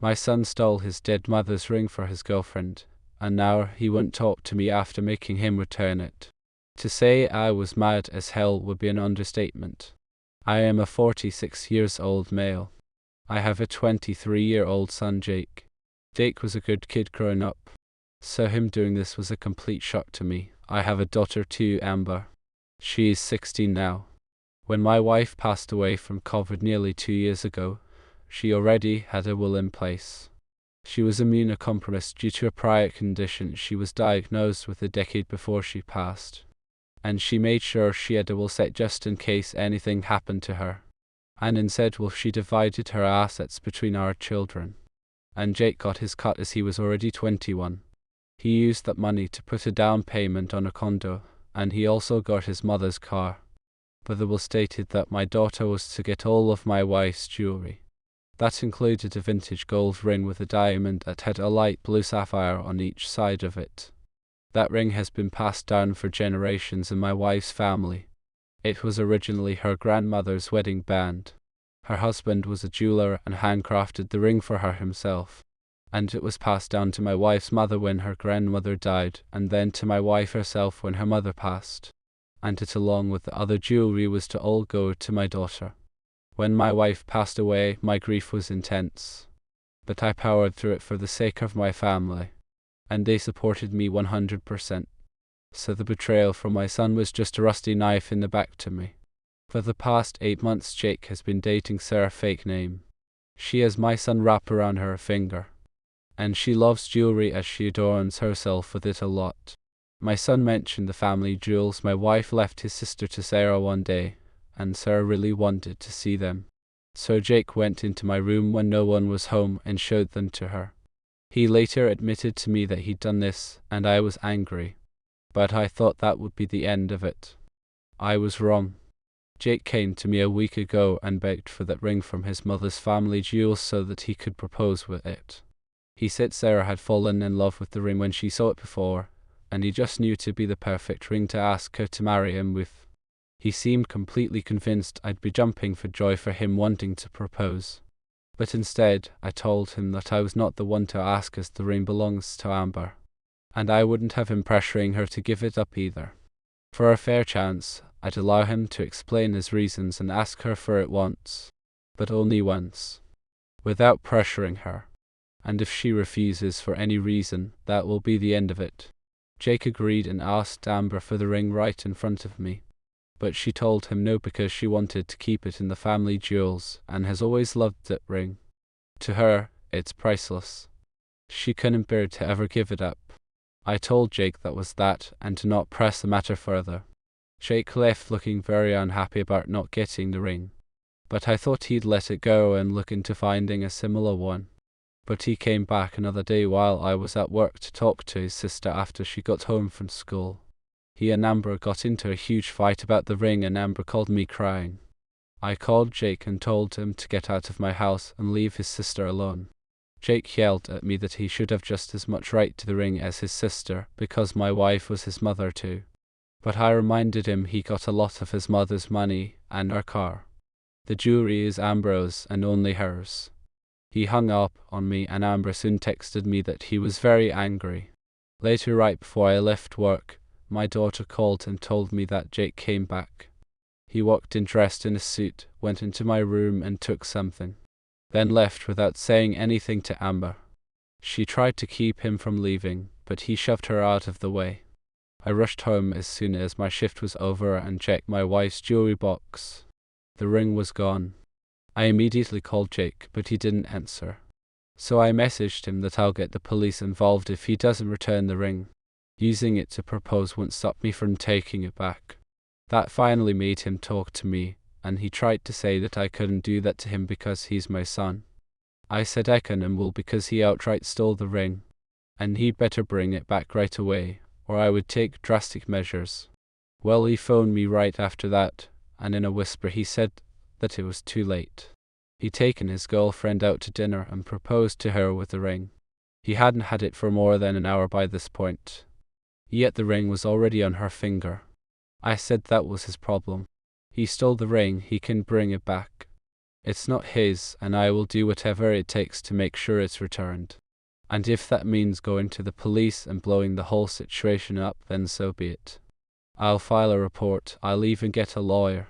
My son stole his dead mother's ring for his girlfriend, and now he won't talk to me after making him return it. To say I was mad as hell would be an understatement. I am a 46-year-old male. I have a 23-year-old son, Jake. Jake was a good kid growing up, so him doing this was a complete shock to me. I have a daughter too, Amber. She is 16 now. When my wife passed away from COVID nearly 2 years ago, she already had a will in place. She was immunocompromised due to a prior condition she was diagnosed with a decade before she passed, and she made sure she had a will set just in case anything happened to her. And instead, well, she divided her assets between our children, and Jake got his cut as he was already 21. He used that money to put a down payment on a condo, and he also got his mother's car. But the will stated that my daughter was to get all of my wife's jewelry. That included a vintage gold ring with a diamond that had a light blue sapphire on each side of it. That ring has been passed down for generations in my wife's family. It was originally her grandmother's wedding band. Her husband was a jeweler and handcrafted the ring for her himself, and it was passed down to my wife's mother when her grandmother died, and then to my wife herself when her mother passed, and it, along with the other jewelry, was to all go to my daughter. When my wife passed away, my grief was intense, but I powered through it for the sake of my family, and they supported me 100%. So the betrayal from my son was just a rusty knife in the back to me. For the past 8 months, Jake has been dating Sarah, fake name. She has my son wrapped around her finger, and she loves jewelry as she adorns herself with it a lot. My son mentioned the family jewels. My wife left his sister to Sarah one day, and Sarah really wanted to see them. So Jake went into my room when no one was home and showed them to her. He later admitted to me that he'd done this, and I was angry, but I thought that would be the end of it. I was wrong. Jake came to me a week ago and begged for that ring from his mother's family jewels so that he could propose with it. He said Sarah had fallen in love with the ring when she saw it before, and he just knew it to be the perfect ring to ask her to marry him with. He seemed completely convinced I'd be jumping for joy for him wanting to propose. But instead, I told him that I was not the one to ask as the ring belongs to Amber, and I wouldn't have him pressuring her to give it up either. For a fair chance, I'd allow him to explain his reasons and ask her for it once, but only once, without pressuring her. And if she refuses for any reason, that will be the end of it. Jake agreed and asked Amber for the ring right in front of me, but she told him no because she wanted to keep it in the family jewels and has always loved that ring. To her, it's priceless. She couldn't bear to ever give it up. I told Jake that was that and to not press the matter further. Jake left looking very unhappy about not getting the ring, but I thought he'd let it go and look into finding a similar one. But he came back another day while I was at work to talk to his sister after she got home from school. He and Amber got into a huge fight about the ring and Amber called me crying. I called Jake and told him to get out of my house and leave his sister alone. Jake yelled at me that he should have just as much right to the ring as his sister because my wife was his mother too. But I reminded him he got a lot of his mother's money and her car. The jewelry is Amber's and only hers. He hung up on me and Amber soon texted me that he was very angry. Later, right before I left work, my daughter called and told me that Jake came back. He walked in dressed in a suit, went into my room and took something, then left without saying anything to Amber. She tried to keep him from leaving, but he shoved her out of the way. I rushed home as soon as my shift was over and checked my wife's jewelry box. The ring was gone. I immediately called Jake, but he didn't answer. So I messaged him that I'll get the police involved if he doesn't return the ring. Using it to propose won't stop me from taking it back. That finally made him talk to me, and he tried to say that I couldn't do that to him because he's my son. I said I can and will because he outright stole the ring, and he'd better bring it back right away, or I would take drastic measures. Well, he phoned me right after that, and in a whisper he said that it was too late. He'd taken his girlfriend out to dinner and proposed to her with the ring. He hadn't had it for more than an hour by this point, yet the ring was already on her finger. I said that was his problem. He stole the ring, he can bring it back. It's not his, and I will do whatever it takes to make sure it's returned. And if that means going to the police and blowing the whole situation up, then so be it. I'll file a report. I'll even get a lawyer."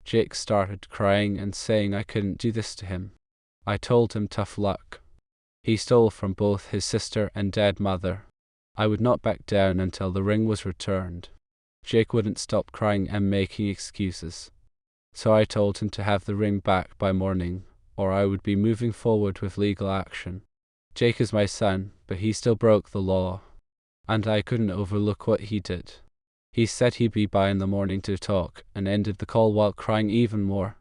Jake started crying and saying I couldn't do this to him. I told him tough luck. He stole from both his sister and dead mother. I would not back down until the ring was returned. Jake wouldn't stop crying and making excuses. So I told him to have the ring back by morning, or I would be moving forward with legal action. Jake is my son, but he still broke the law, and I couldn't overlook what he did. He said he'd be by in the morning to talk, and ended the call while crying even more.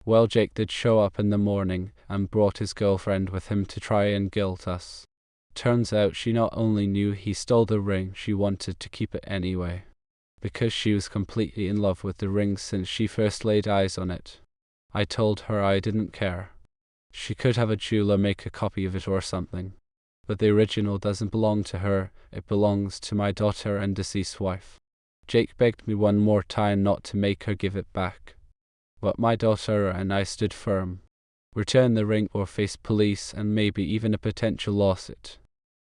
Well, Jake did show up in the morning and brought his girlfriend with him to try and guilt us. Turns out she not only knew he stole the ring, she wanted to keep it anyway, because she was completely in love with the ring since she first laid eyes on it. I told her I didn't care. She could have a jeweler make a copy of it or something, but the original doesn't belong to her, it belongs to my daughter and deceased wife. Jake begged me one more time not to make her give it back, but my daughter and I stood firm. Return the ring or face police and maybe even a potential lawsuit.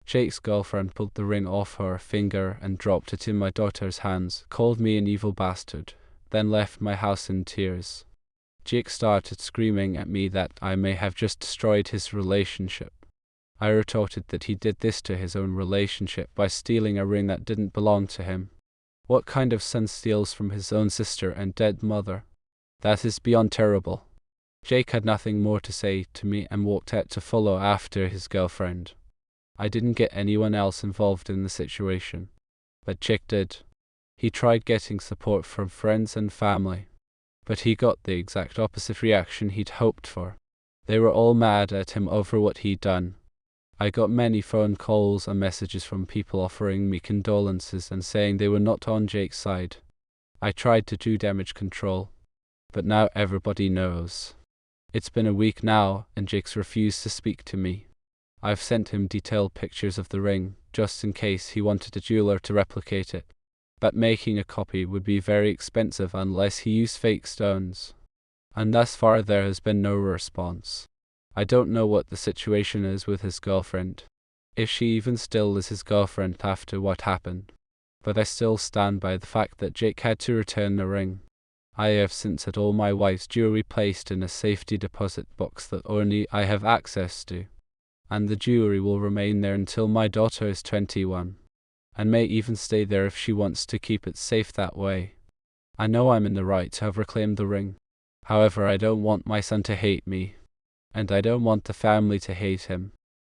Jake's girlfriend pulled the ring off her finger and dropped it in my daughter's hands, called me an evil bastard, then left my house in tears. Jake started screaming at me that I may have just destroyed his relationship. I retorted that he did this to his own relationship by stealing a ring that didn't belong to him. What kind of son steals from his own sister and dead mother? That is beyond terrible. Jake had nothing more to say to me and walked out to follow after his girlfriend. I didn't get anyone else involved in the situation, but Jake did. He tried getting support from friends and family, but he got the exact opposite reaction he'd hoped for. They were all mad at him over what he'd done. I got many phone calls and messages from people offering me condolences and saying they were not on Jake's side. I tried to do damage control, but now everybody knows. It's been a week now, and Jake's refused to speak to me. I've sent him detailed pictures of the ring, just in case he wanted a jeweler to replicate it, but making a copy would be very expensive unless he used fake stones. And thus far there has been no response. I don't know what the situation is with his girlfriend, if she even still is his girlfriend after what happened, but I still stand by the fact that Jake had to return the ring. I have since had all my wife's jewelry placed in a safety deposit box that only I have access to, and the jewelry will remain there until my daughter is 21, and may even stay there if she wants to keep it safe that way. I know I'm in the right to have reclaimed the ring. However, I don't want my son to hate me, and I don't want the family to hate him.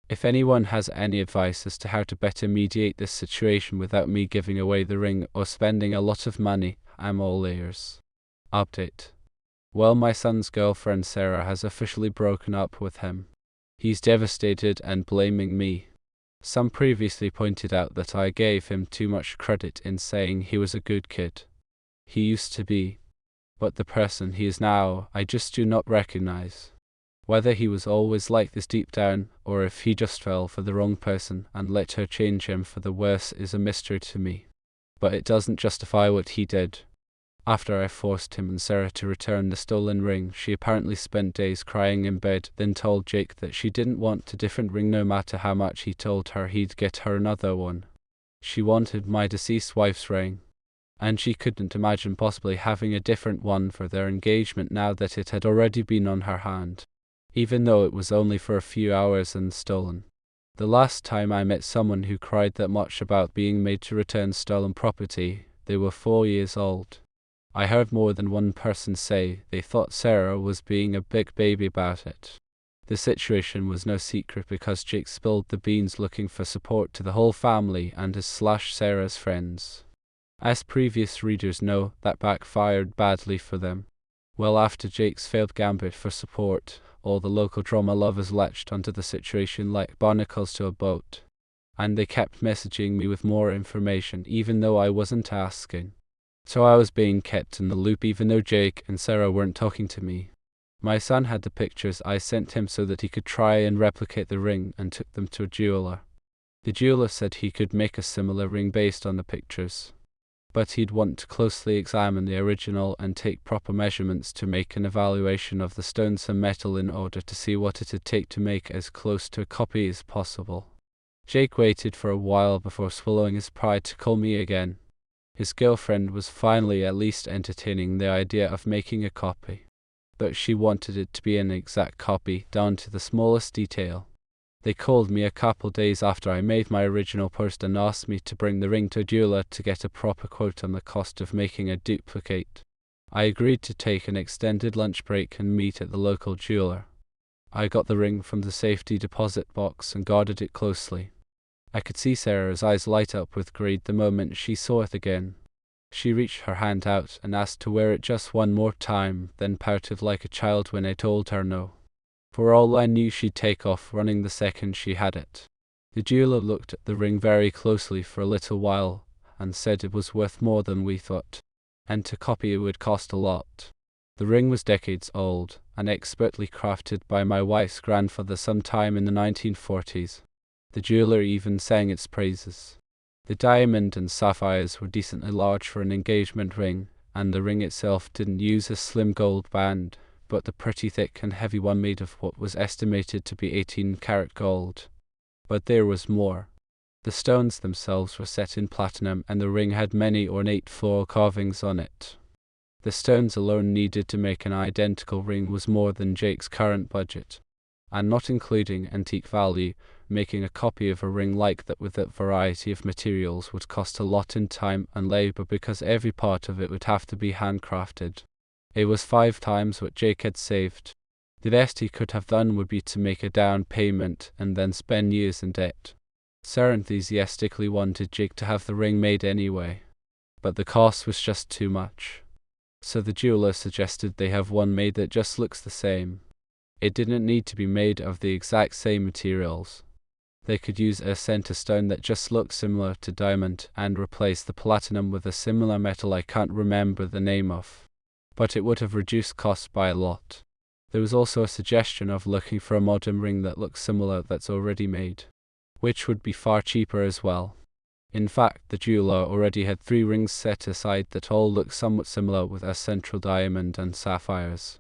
If anyone has any advice as to how to better mediate this situation without me giving away the ring or spending a lot of money, I'm all ears. Update. Well, my son's girlfriend Sarah has officially broken up with him. He's devastated and blaming me. Some previously pointed out that I gave him too much credit in saying he was a good kid. He used to be, but the person he is now, I just do not recognize. Whether he was always like this deep down, or if he just fell for the wrong person and let her change him for the worse is a mystery to me. But it doesn't justify what he did. After I forced him and Sarah to return the stolen ring, she apparently spent days crying in bed, then told Jake that she didn't want a different ring no matter how much he told her he'd get her another one. She wanted my deceased wife's ring, and she couldn't imagine possibly having a different one for their engagement now that it had already been on her hand, even though it was only for a few hours and stolen. The last time I met someone who cried that much about being made to return stolen property, they were 4 years old. I heard more than one person say they thought Sarah was being a big baby about it. The situation was no secret because Jake spilled the beans looking for support to the whole family and his / Sarah's friends. As previous readers know, that backfired badly for them. Well, after Jake's failed gambit for support, all the local drama lovers latched onto the situation like barnacles to a boat, and they kept messaging me with more information even though I wasn't asking. So I was being kept in the loop even though Jake and Sarah weren't talking to me. My son had the pictures I sent him so that he could try and replicate the ring and took them to a jeweler. The jeweler said he could make a similar ring based on the pictures. but he'd want to closely examine the original and take proper measurements to make an evaluation of the stones and metal in order to see what it'd take to make as close to a copy as possible. Jake waited for a while before swallowing his pride to call me again. His girlfriend was finally at least entertaining the idea of making a copy, but she wanted it to be an exact copy, down to the smallest detail. They called me a couple days after I made my original post and asked me to bring the ring to a jeweler to get a proper quote on the cost of making a duplicate. I agreed to take an extended lunch break and meet at the local jeweler. I got the ring from the safety deposit box and guarded it closely. I could see Sarah's eyes light up with greed the moment she saw it again. She reached her hand out and asked to wear it just one more time, then pouted like a child when I told her no. For all I knew, she'd take off running the second she had it. The jeweler looked at the ring very closely for a little while and said it was worth more than we thought, and to copy it would cost a lot. The ring was decades old and expertly crafted by my wife's grandfather sometime in the 1940s. The jeweler even sang its praises. The diamond and sapphires were decently large for an engagement ring, and the ring itself didn't use a slim gold band, but the pretty thick and heavy one made of what was estimated to be 18-karat gold. But there was more. The stones themselves were set in platinum, and the ring had many ornate floral carvings on it. The stones alone needed to make an identical ring was more than Jake's current budget, and not including antique value, making a copy of a ring like that with that variety of materials would cost a lot in time and labor because every part of it would have to be handcrafted. It was 5 times what Jake had saved. The best he could have done would be to make a down payment and then spend years in debt. Sarah enthusiastically wanted Jake to have the ring made anyway, but the cost was just too much. So the jeweler suggested they have one made that just looks the same. It didn't need to be made of the exact same materials. They could use a center stone that just looked similar to diamond and replace the platinum with a similar metal I can't remember the name of, but it would have reduced costs by a lot. There was also a suggestion of looking for a modern ring that looks similar that's already made, which would be far cheaper as well. In fact, the jeweler already had 3 rings set aside that all looked somewhat similar with a central diamond and sapphires,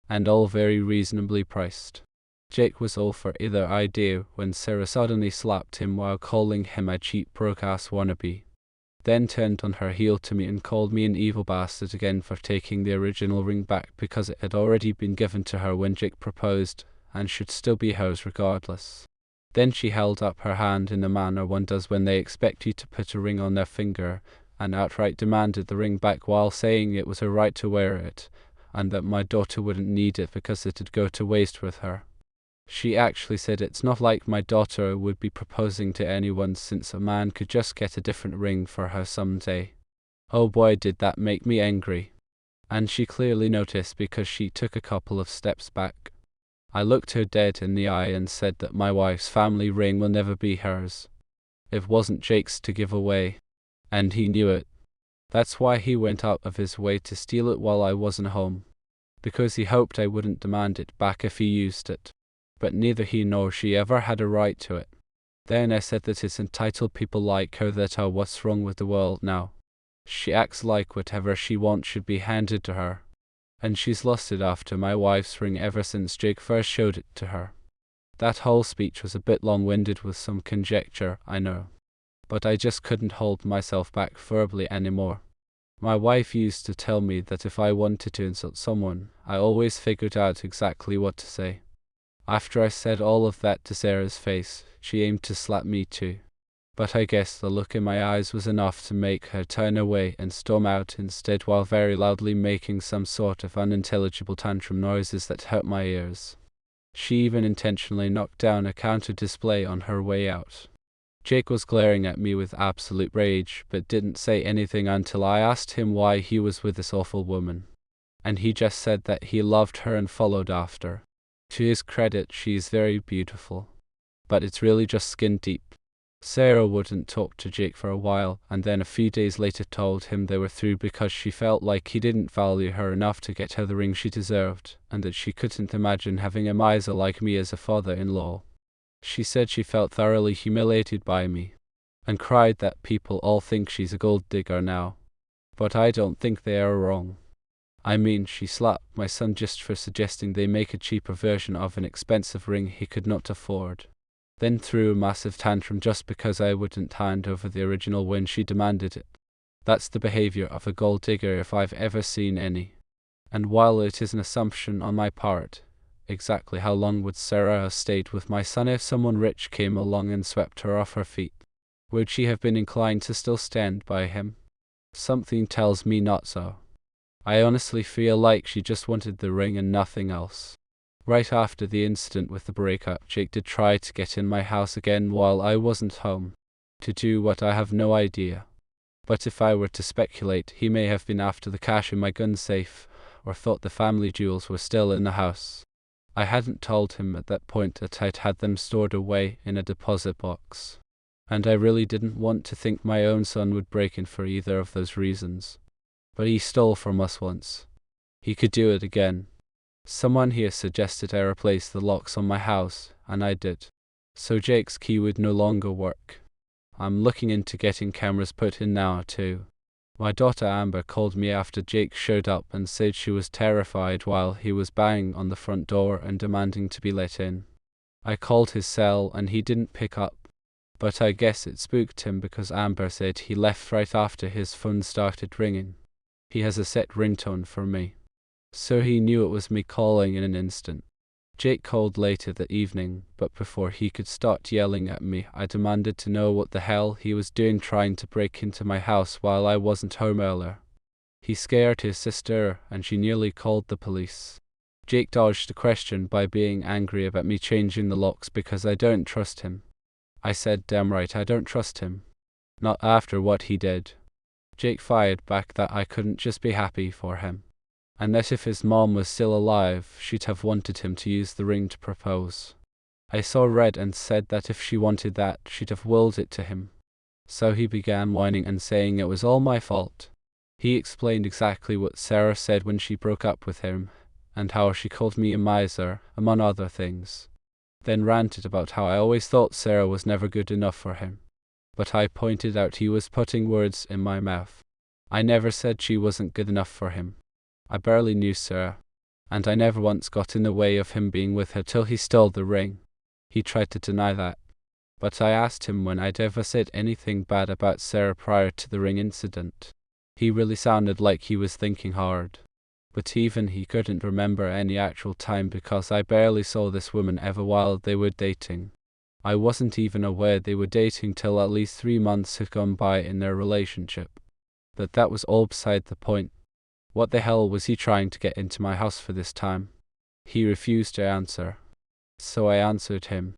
and all very reasonably priced. Jake was all for either idea when Sarah suddenly slapped him while calling him a cheap broke-ass wannabe, then turned on her heel to me and called me an evil bastard again for taking the original ring back because it had already been given to her when Jake proposed and should still be hers regardless. Then she held up her hand in the manner one does when they expect you to put a ring on their finger, and outright demanded the ring back while saying it was her right to wear it, and that my daughter wouldn't need it because it'd go to waste with her. She actually said it's not like my daughter would be proposing to anyone since a man could just get a different ring for her someday. Oh boy, did that make me angry. And she clearly noticed because she took a couple of steps back. I looked her dead in the eye and said that my wife's family ring will never be hers. It wasn't Jake's to give away, and he knew it. That's why he went out of his way to steal it while I wasn't home, because he hoped I wouldn't demand it back if he used it. But neither he nor she ever had a right to it. Then I said that it's entitled people like her that are what's wrong with the world now. She acts like whatever she wants should be handed to her, and she's lusted after my wife's ring ever since Jake first showed it to her. That whole speech was a bit long-winded with some conjecture, I know, but I just couldn't hold myself back verbally anymore. My wife used to tell me that if I wanted to insult someone, I always figured out exactly what to say. After I said all of that to Sarah's face, she aimed to slap me too. But I guess the look in my eyes was enough to make her turn away and storm out instead while very loudly making some sort of unintelligible tantrum noises that hurt my ears. She even intentionally knocked down a counter display on her way out. Jake was glaring at me with absolute rage, but didn't say anything until I asked him why he was with this awful woman. And he just said that he loved her and followed after. To his credit, she is very beautiful, but it's really just skin deep. Sarah wouldn't talk to Jake for a while, and then a few days later told him they were through because she felt like he didn't value her enough to get her the ring she deserved, and that she couldn't imagine having a miser like me as a father-in-law. She said she felt thoroughly humiliated by me, and cried that people all think she's a gold digger now. But I don't think they are wrong. I mean, she slapped my son just for suggesting they make a cheaper version of an expensive ring he could not afford. Then threw a massive tantrum just because I wouldn't hand over the original when she demanded it. That's the behavior of a gold digger if I've ever seen any. And while it is an assumption on my part, exactly how long would Sarah have stayed with my son if someone rich came along and swept her off her feet? Would she have been inclined to still stand by him? Something tells me not so. I honestly feel like she just wanted the ring and nothing else. Right after the incident with the breakup, Jake did try to get in my house again while I wasn't home. To do what, I have no idea. But if I were to speculate, he may have been after the cash in my gun safe, or thought the family jewels were still in the house. I hadn't told him at that point that I'd had them stored away in a deposit box. And I really didn't want to think my own son would break in for either of those reasons. But he stole from us once. He could do it again. Someone here suggested I replace the locks on my house, and I did. So Jake's key would no longer work. I'm looking into getting cameras put in now too. My daughter Amber called me after Jake showed up and said she was terrified while he was banging on the front door and demanding to be let in. I called his cell and he didn't pick up. But I guess it spooked him because Amber said he left right after his phone started ringing. He has a set ringtone for me. So he knew it was me calling in an instant. Jake called later that evening, but before he could start yelling at me, I demanded to know what the hell he was doing trying to break into my house while I wasn't home earlier. He scared his sister, and she nearly called the police. Jake dodged the question by being angry about me changing the locks because I don't trust him. I said, damn right I don't trust him. Not after what he did. Jake fired back that I couldn't just be happy for him, and that if his mom was still alive, she'd have wanted him to use the ring to propose. I saw red and said that if she wanted that, she'd have willed it to him. So he began whining and saying it was all my fault. He explained exactly what Sarah said when she broke up with him, and how she called me a miser, among other things. Then ranted about how I always thought Sarah was never good enough for him. But I pointed out he was putting words in my mouth. I never said she wasn't good enough for him. I barely knew Sarah, and I never once got in the way of him being with her till he stole the ring. He tried to deny that. But I asked him when I'd ever said anything bad about Sarah prior to the ring incident. He really sounded like he was thinking hard. But even he couldn't remember any actual time because I barely saw this woman ever while they were dating. I wasn't even aware they were dating till at least 3 months had gone by in their relationship. But that was all beside the point. What the hell was he trying to get into my house for this time? He refused to answer. So I answered him.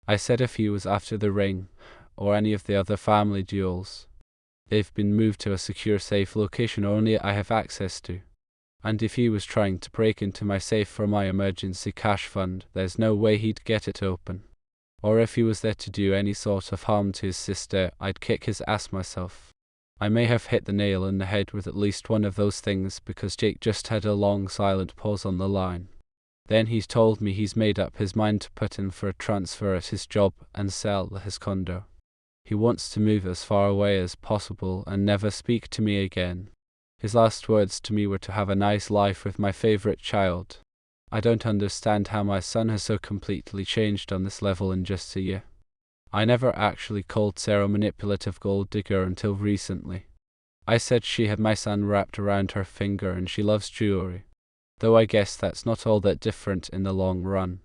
I said if he was after the ring, or any of the other family jewels, they've been moved to a secure safe location only I have access to. And if he was trying to break into my safe for my emergency cash fund, there's no way he'd get it open. Or if he was there to do any sort of harm to his sister, I'd kick his ass myself. I may have hit the nail on the head with at least one of those things because Jake just had a long silent pause on the line. Then he's told me he's made up his mind to put in for a transfer at his job and sell his condo. He wants to move as far away as possible and never speak to me again. His last words to me were to have a nice life with my favorite child. I don't understand how my son has so completely changed on this level in just a year. I never actually called Sarah a manipulative gold digger until recently. I said she had my son wrapped around her finger and she loves jewelry. Though I guess that's not all that different in the long run.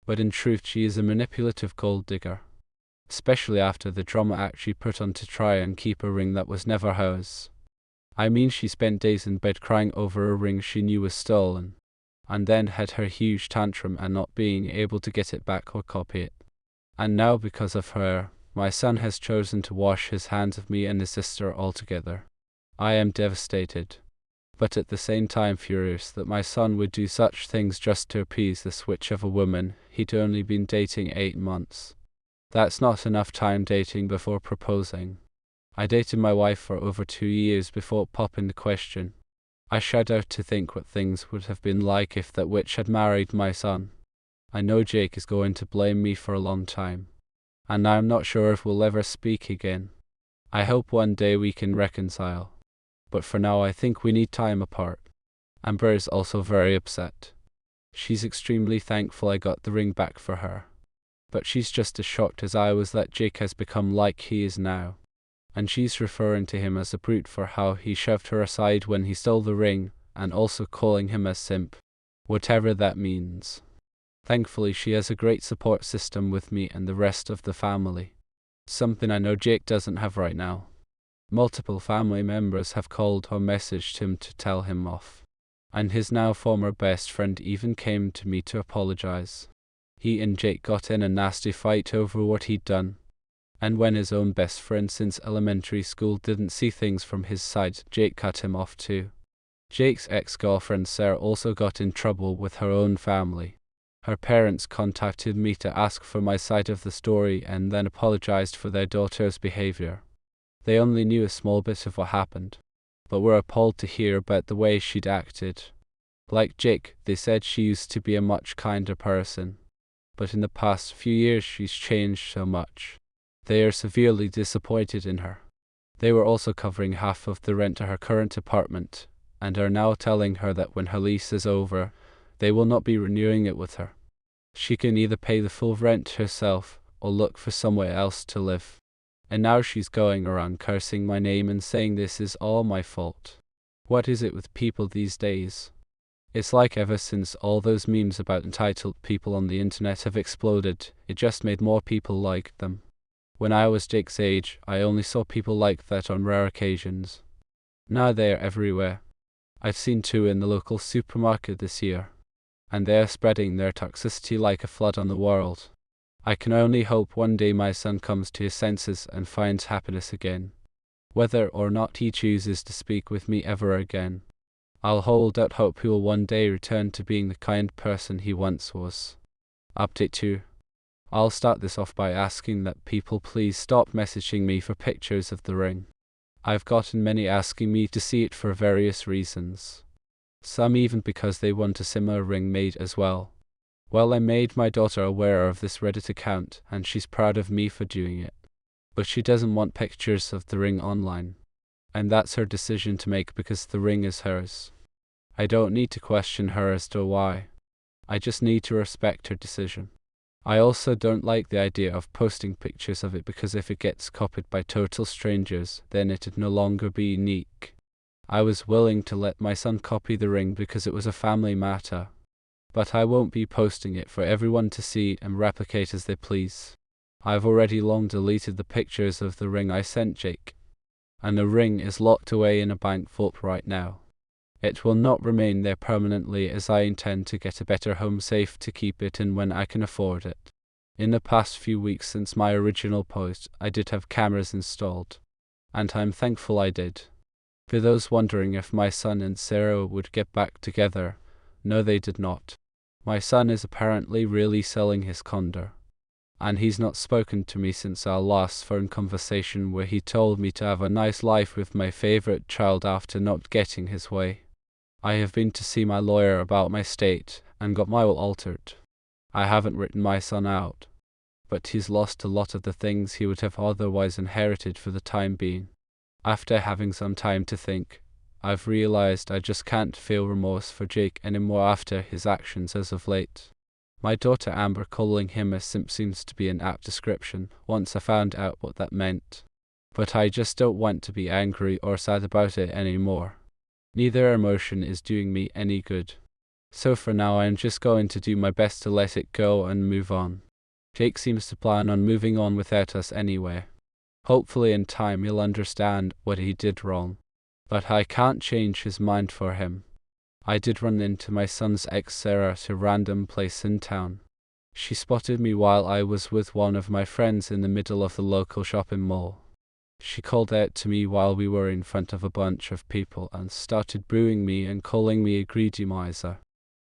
But in truth she is a manipulative gold digger. Especially after the drama act she put on to try and keep a ring that was never hers. I mean, she spent days in bed crying over a ring she knew was stolen, and then had her huge tantrum and not being able to get it back or copy it. And now because of her, my son has chosen to wash his hands of me and his sister altogether. I am devastated, but at the same time furious that my son would do such things just to appease this witch of a woman he'd only been dating 8 months. That's not enough time dating before proposing. I dated my wife for over 2 years before popping the question. I shudder to think what things would have been like if that witch had married my son. I know Jake is going to blame me for a long time, and I'm not sure if we'll ever speak again. I hope one day we can reconcile. but for now I think we need time apart. Amber is also very upset. She's extremely thankful I got the ring back for her. But she's just as shocked as I was that Jake has become like he is now. And she's referring to him as a brute for how he shoved her aside when he stole the ring, and also calling him a simp. Whatever that means. Thankfully she has a great support system with me and the rest of the family. Something I know Jake doesn't have right now. Multiple family members have called or messaged him to tell him off. And his now former best friend even came to me to apologize. He and Jake got in a nasty fight over what he'd done. And when his own best friend since elementary school didn't see things from his side, Jake cut him off too. Jake's ex-girlfriend Sarah also got in trouble with her own family. Her parents contacted me to ask for my side of the story and then apologized for their daughter's behavior. They only knew a small bit of what happened, but were appalled to hear about the way she'd acted. Like Jake, they said she used to be a much kinder person, but in the past few years she's changed so much. They are severely disappointed in her. They were also covering half of the rent to her current apartment, and are now telling her that when her lease is over, they will not be renewing it with her. She can either pay the full rent herself, or look for somewhere else to live. And now she's going around cursing my name and saying this is all my fault. What is it with people these days? It's like ever since all those memes about entitled people on the internet have exploded, it just made more people like them. When I was Jake's age, I only saw people like that on rare occasions. Now they are everywhere. I've seen two in the local supermarket this year, and they are spreading their toxicity like a flood on the world. I can only hope one day my son comes to his senses and finds happiness again. Whether or not he chooses to speak with me ever again, I'll hold out hope he will one day return to being the kind person he once was. Update 2. I'll start this off by asking that people please stop messaging me for pictures of the ring. I've gotten many asking me to see it for various reasons. Some even because they want a similar ring made as well. Well, I made my daughter aware of this Reddit account, and she's proud of me for doing it. But she doesn't want pictures of the ring online. And that's her decision to make because the ring is hers. I don't need to question her as to why. I just need to respect her decision. I also don't like the idea of posting pictures of it because if it gets copied by total strangers, then it'd no longer be unique. I was willing to let my son copy the ring because it was a family matter. But I won't be posting it for everyone to see and replicate as they please. I've already long deleted the pictures of the ring I sent Jake. And the ring is locked away in a bank vault right now. It will not remain there permanently as I intend to get a better home safe to keep it in when I can afford it. In the past few weeks since my original post, I did have cameras installed. And I'm thankful I did. For those wondering if my son and Sarah would get back together, no they did not. My son is apparently really selling his condo. And he's not spoken to me since our last phone conversation where he told me to have a nice life with my favorite child after not getting his way. I have been to see my lawyer about my state and got my will altered. I haven't written my son out, but he's lost a lot of the things he would have otherwise inherited for the time being. After having some time to think, I've realized I just can't feel remorse for Jake anymore after his actions as of late. My daughter Amber calling him a simp seems to be an apt description once I found out what that meant. But I just don't want to be angry or sad about it anymore. Neither emotion is doing me any good. So for now I'm just going to do my best to let it go and move on. Jake seems to plan on moving on without us anyway. Hopefully in time he'll understand what he did wrong. But I can't change his mind for him. I did run into my son's ex Sarah at a random place in town. She spotted me while I was with one of my friends in the middle of the local shopping mall. She called out to me while we were in front of a bunch of people and started booing me and calling me a greedy miser.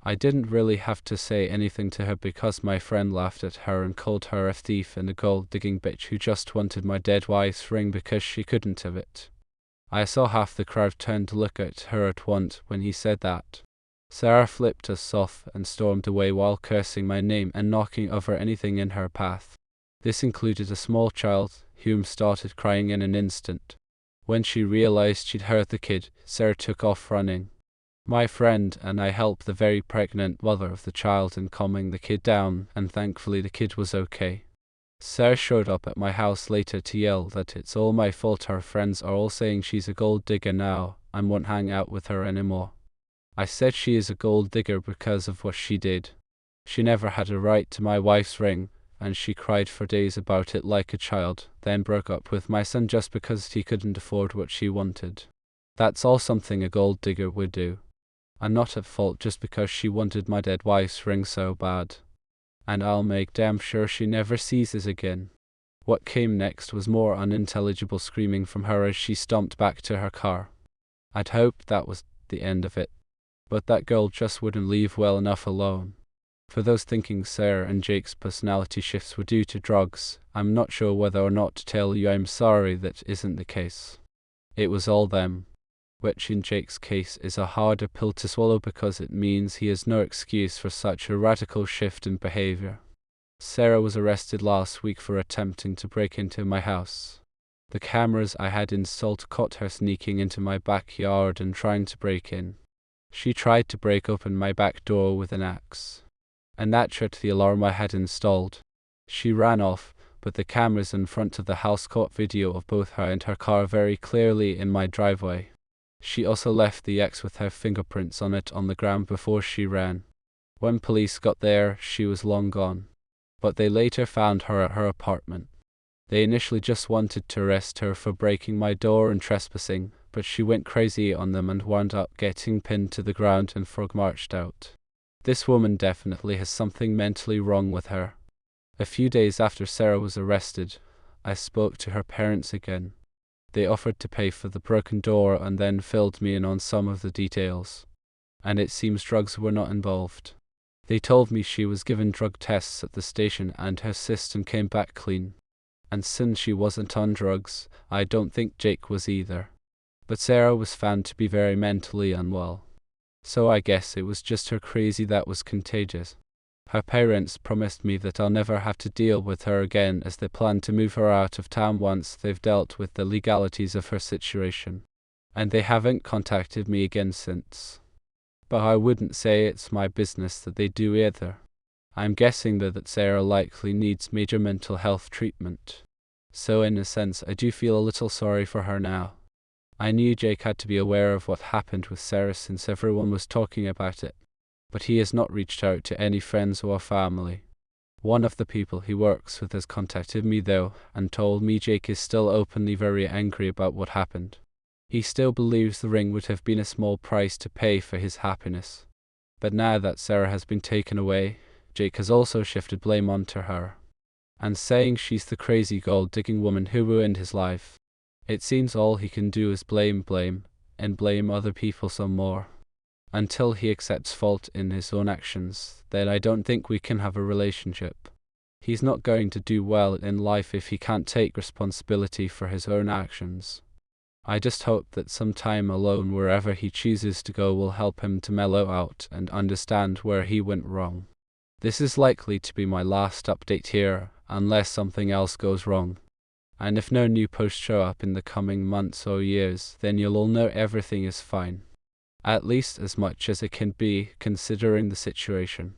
I didn't really have to say anything to her because my friend laughed at her and called her a thief and a gold-digging bitch who just wanted my dead wife's ring because she couldn't have it. I saw half the crowd turn to look at her at once when he said that. Sarah flipped us off and stormed away while cursing my name and knocking over anything in her path. This included a small child, whom started crying in an instant. When she realized she'd hurt the kid, Sarah took off running. My friend and I helped the very pregnant mother of the child in calming the kid down, and thankfully the kid was okay. Sarah showed up at my house later to yell that it's all my fault. Her friends are all saying she's a gold digger now and won't hang out with her anymore. I said she is a gold digger because of what she did. She never had a right to my wife's ring, and she cried for days about it like a child, then broke up with my son just because he couldn't afford what she wanted. That's all something a gold digger would do. I'm not at fault just because she wanted my dead wife's ring so bad. And I'll make damn sure she never sees it again. What came next was more unintelligible screaming from her as she stomped back to her car. I'd hoped that was the end of it, but that girl just wouldn't leave well enough alone. For those thinking Sarah and Jake's personality shifts were due to drugs, I'm not sure whether or not to tell you I'm sorry that isn't the case. It was all them. Which in Jake's case is a harder pill to swallow because it means he has no excuse for such a radical shift in behavior. Sarah was arrested last week for attempting to break into my house. The cameras I had installed caught her sneaking into my backyard and trying to break in. She tried to break open my back door with an axe, and that tripped the alarm I had installed. She ran off, but the cameras in front of the house caught video of both her and her car very clearly in my driveway. She also left the axe with her fingerprints on it on the ground before she ran. When police got there, she was long gone, but they later found her at her apartment. They initially just wanted to arrest her for breaking my door and trespassing, but she went crazy on them and wound up getting pinned to the ground and frog marched out. This woman definitely has something mentally wrong with her. A few days after Sarah was arrested, I spoke to her parents again. They offered to pay for the broken door and then filled me in on some of the details. And it seems drugs were not involved. They told me she was given drug tests at the station and her system came back clean. And since she wasn't on drugs, I don't think Jake was either. But Sarah was found to be very mentally unwell. So I guess it was just her crazy that was contagious. Her parents promised me that I'll never have to deal with her again as they plan to move her out of town once they've dealt with the legalities of her situation. And they haven't contacted me again since. But I wouldn't say it's my business that they do either. I'm guessing that Sarah likely needs major mental health treatment. So in a sense I do feel a little sorry for her now. I knew Jake had to be aware of what happened with Sarah since everyone was talking about it. But he has not reached out to any friends or family. One of the people he works with has contacted me though, and told me Jake is still openly very angry about what happened. He still believes the ring would have been a small price to pay for his happiness. But now that Sarah has been taken away, Jake has also shifted blame onto her, and saying she's the crazy gold-digging woman who ruined his life. It seems all he can do is blame, and blame other people some more. Until he accepts fault in his own actions, then I don't think we can have a relationship. He's not going to do well in life if he can't take responsibility for his own actions. I just hope that some time alone wherever he chooses to go will help him to mellow out and understand where he went wrong. This is likely to be my last update here, unless something else goes wrong. And if no new posts show up in the coming months or years, then you'll all know everything is fine. At least as much as it can be, considering the situation.